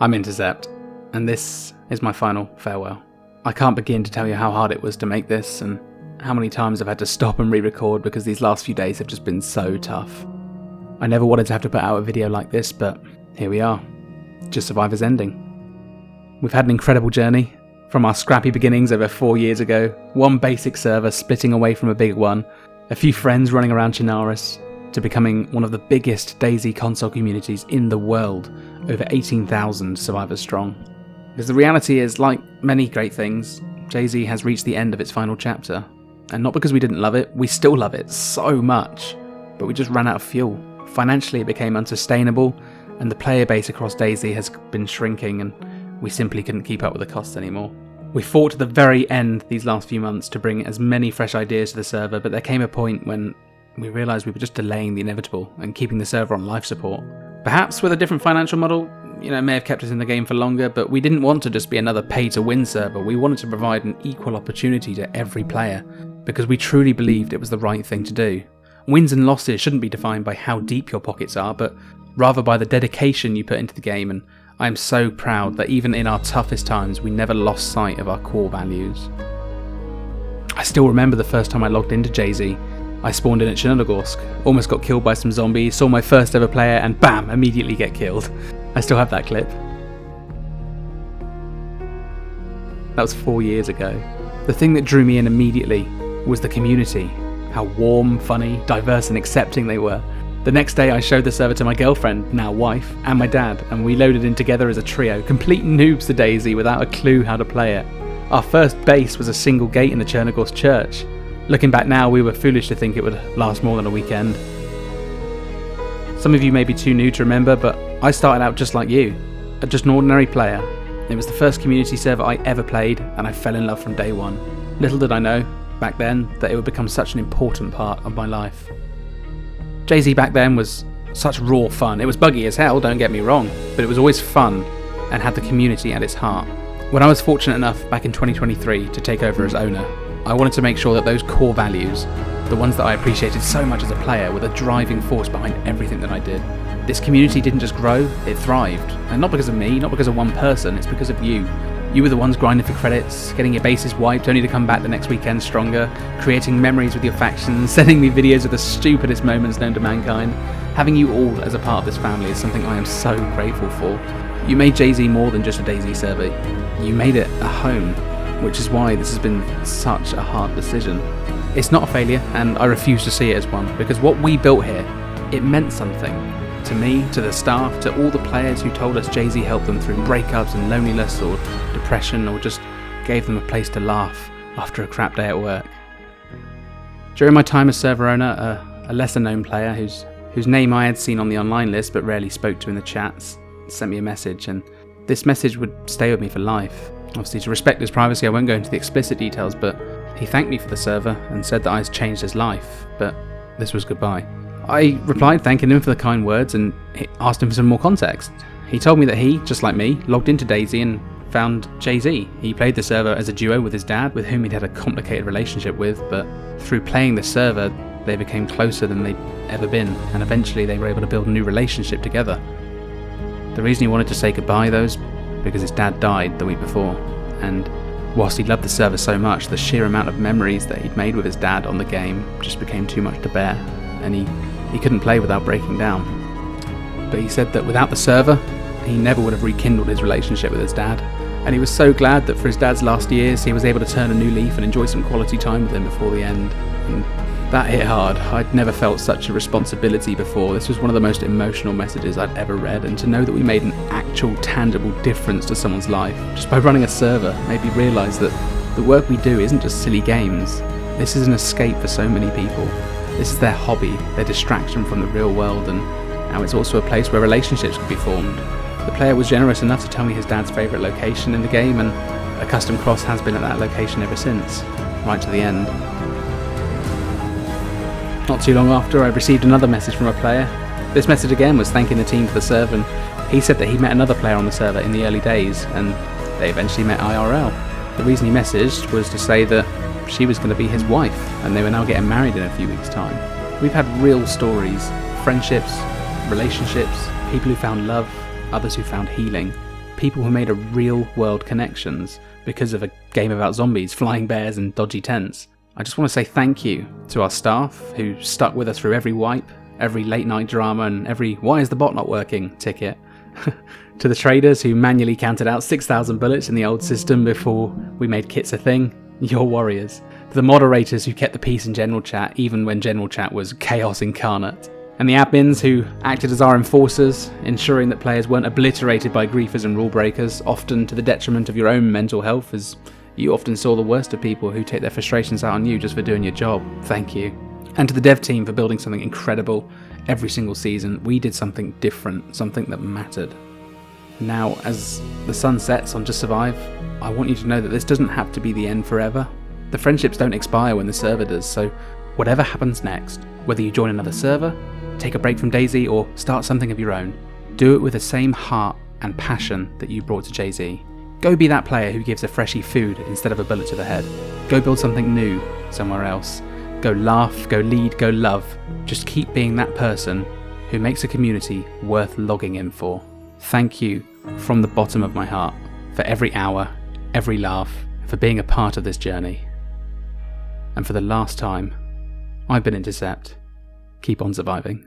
I'm iNTERCEPT, and this is my final farewell. I can't begin to tell you how hard it was to make this, and how many times I've had to stop and re-record because these last few days have just been so tough. I never wanted to have to put out a video like this, but here we are. Just Survivor's ending. We've had an incredible journey, from our scrappy beginnings over 4 years ago, one basic server splitting away from a big one, a few friends running around Chinaris, to becoming one of the biggest DayZ console communities in the world, over 18,000 survivors strong. Because the reality is, like many great things, DayZ has reached the end of its final chapter. And not because we didn't love it, we still love it so much, but we just ran out of fuel. Financially it became unsustainable, and the player base across DayZ has been shrinking, and we simply couldn't keep up with the costs anymore. We fought to the very end these last few months to bring as many fresh ideas to the server, but there came a point when we realised we were just delaying the inevitable and keeping the server on life support. Perhaps with a different financial model, may have kept us in the game for longer, but we didn't want to just be another pay-to-win server. We wanted to provide an equal opportunity to every player, because we truly believed it was the right thing to do. Wins and losses shouldn't be defined by how deep your pockets are, but rather by the dedication you put into the game, and I am so proud that even in our toughest times, we never lost sight of our core values. I still remember the first time I logged into DayZ. I spawned in at Chernogorsk, almost got killed by some zombies, saw my first ever player, and bam, immediately get killed. I still have that clip. That was 4 years ago. The thing that drew me in immediately was the community. How warm, funny, diverse and accepting they were. The next day I showed the server to my girlfriend, now wife, and my dad, and we loaded in together as a trio, complete noobs to DayZ without a clue how to play it. Our first base was a single gate in the Chernogorsk church. Looking back now, we were foolish to think it would last more than a weekend. Some of you may be too new to remember, but I started out just like you, just an ordinary player. It was the first community server I ever played, and I fell in love from day one. Little did I know, back then, that it would become such an important part of my life. DayZ back then was such raw fun. It was buggy as hell, don't get me wrong, but it was always fun and had the community at its heart. When I was fortunate enough back in 2023 to take over as owner, I wanted to make sure that those core values, the ones that I appreciated so much as a player, were the driving force behind everything that I did. This community didn't just grow, it thrived. And not because of me, not because of one person, it's because of you. You were the ones grinding for credits, getting your bases wiped only to come back the next weekend stronger, creating memories with your factions, sending me videos of the stupidest moments known to mankind. Having you all as a part of this family is something I am so grateful for. You made DayZ more than just a DayZ server. You made it a home, which is why this has been such a hard decision. It's not a failure, and I refuse to see it as one, because what we built here, it meant something. To me, to the staff, to all the players who told us DayZ helped them through breakups and loneliness or depression, or just gave them a place to laugh after a crap day at work. During my time as server owner, a lesser known player whose name I had seen on the online list but rarely spoke to in the chats sent me a message, and this message would stay with me for life. Obviously, to respect his privacy, I won't go into the explicit details, but he thanked me for the server and said that I had changed his life, but this was goodbye. I replied thanking him for the kind words and asked him for some more context. He told me that he, just like me, logged into DayZ and found DayZ. He played the server as a duo with his dad, with whom he'd had a complicated relationship with, but through playing the server, they became closer than they'd ever been, and eventually they were able to build a new relationship together. The reason he wanted to say goodbye, though, is because his dad died the week before, and whilst he loved the server so much, the sheer amount of memories that he'd made with his dad on the game just became too much to bear, and he couldn't play without breaking down. But he said that without the server, he never would have rekindled his relationship with his dad, and he was so glad that for his dad's last years he was able to turn a new leaf and enjoy some quality time with him before the end. And that hit hard. I'd never felt such a responsibility before. This was one of the most emotional messages I'd ever read, and to know that we made an actual tangible difference to someone's life just by running a server made me realise that the work we do isn't just silly games. This is an escape for so many people. This is their hobby, their distraction from the real world, and now it's also a place where relationships can be formed. The player was generous enough to tell me his dad's favourite location in the game, and a custom cross has been at that location ever since, right to the end. Not too long after, I received another message from a player. This message again was thanking the team for the server, and he said that he met another player on the server in the early days, and they eventually met IRL. The reason he messaged was to say that she was going to be his wife, and they were now getting married in a few weeks' time. We've had real stories, friendships, relationships, people who found love, others who found healing, people who made a real world connections because of a game about zombies, flying bears and dodgy tents. I just want to say thank you to our staff who stuck with us through every wipe, every late night drama and every "why is the bot not working" ticket. To the traders who manually counted out 6,000 bullets in the old system before we made kits a thing, you're warriors. To the moderators who kept the peace in general chat even when general chat was chaos incarnate. And the admins who acted as our enforcers, ensuring that players weren't obliterated by griefers and rule breakers, often to the detriment of your own mental health, as you often saw the worst of people who take their frustrations out on you just for doing your job. Thank you. And to the dev team for building something incredible every single season. We did something different, something that mattered. Now, as the sun sets on Just Survive, I want you to know that this doesn't have to be the end forever. The friendships don't expire when the server does, so whatever happens next, whether you join another server, take a break from DayZ, or start something of your own, do it with the same heart and passion that you brought to JZ. Go be that player who gives a freshie food instead of a bullet to the head. Go build something new somewhere else. Go laugh, go lead, go love. Just keep being that person who makes a community worth logging in for. Thank you from the bottom of my heart for every hour, every laugh, for being a part of this journey. And for the last time, I've been iNTERCEPT. Keep on surviving.